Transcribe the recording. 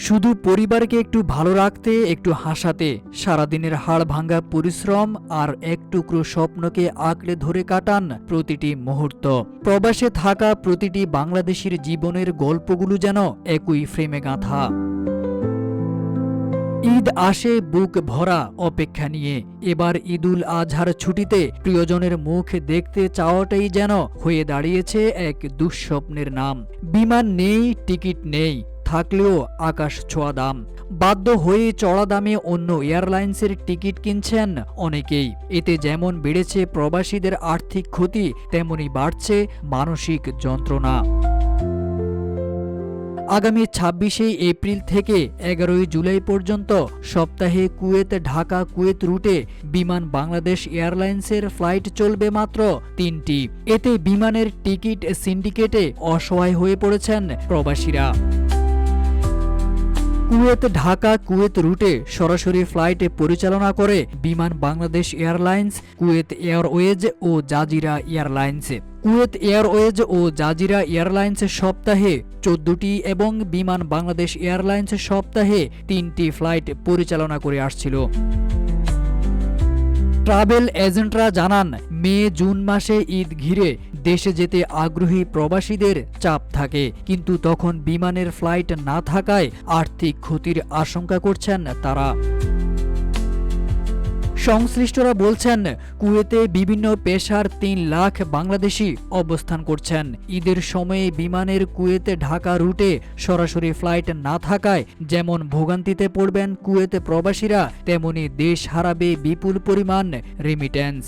শুধু পরিবারকে একটু ভালো রাখতে, একটু হাসাতে, সারাদিনের হাড় ভাঙা পরিশ্রম আর এক টুকরো স্বপ্নকে আঁকড়ে ধরে কাটান প্রতিটি মুহূর্ত। প্রবাসে থাকা প্রতিটি বাংলাদেশির জীবনের গল্পগুলো যেন একই ফ্রেমে গাঁথা। ঈদ আসে বুক ভরা অপেক্ষা নিয়ে। এবার ঈদুল আজহার ছুটিতে প্রিয়জনের মুখ দেখতে চাওয়াটাই যেন হয়ে দাঁড়িয়েছে এক দুঃস্বপ্নের নাম। বিমান নেই, টিকিট নেই, থাকলেও আকাশ ছোঁয়া দাম। বাধ্য হয়ে চড়া দামে অন্য এয়ারলাইন্সের টিকিট কিনছেন অনেকেই। এতে যেমন বেড়েছে প্রবাসীদের আর্থিক ক্ষতি, তেমনি বাড়ছে মানসিক যন্ত্রণা। আগামী ২৬শে এপ্রিল থেকে ১১ই জুলাই পর্যন্ত সপ্তাহে কুয়েত ঢাকা কুয়েত রুটে বিমান বাংলাদেশ এয়ারলাইন্সের ফ্লাইট চলবে মাত্র ৩টি। এতে বিমানের টিকিট সিন্ডিকেটে অসহায় হয়ে পড়েছেন প্রবাসীরা। কুয়েত ঢাকা কুয়েত রুটে সরাসরি ফ্লাইট পরিচালনা করে বিমান বাংলাদেশ এয়ারলাইন্স, কুয়েত এয়ারওয়েজ ও জাজিরা এয়ারলাইন্স। কুয়েত এয়ারওয়েজ ও জাজিরা এয়ারলাইন্স সপ্তাহে ১৪টি এবং বিমান বাংলাদেশ এয়ারলাইন্স সপ্তাহে ৩টি ফ্লাইট পরিচালনা করে আসছিল। ট্রাভেল এজেন্টরা জানান, মে জুন মাসে ঈদ ঘিরে দেশে যেতে আগ্রহী প্রবাসীদের চাপ থাকে, কিন্তু তখন বিমানের ফ্লাইট না থাকায় আর্থিক ক্ষতির আশঙ্কা করছেন তারা। সংশ্লিষ্টরা বলছেন, কুয়েতে বিভিন্ন পেশার ৩ লাখ বাংলাদেশি অবস্থান করছেন। ঈদের সময়ে বিমানের কুয়েত ঢাকা রুটে সরাসরি ফ্লাইট না থাকায় যেমন ভোগান্তিতে পড়বেন কুয়েত প্রবাসীরা, তেমনি দেশ হারাবে বিপুল পরিমাণ রেমিট্যান্স।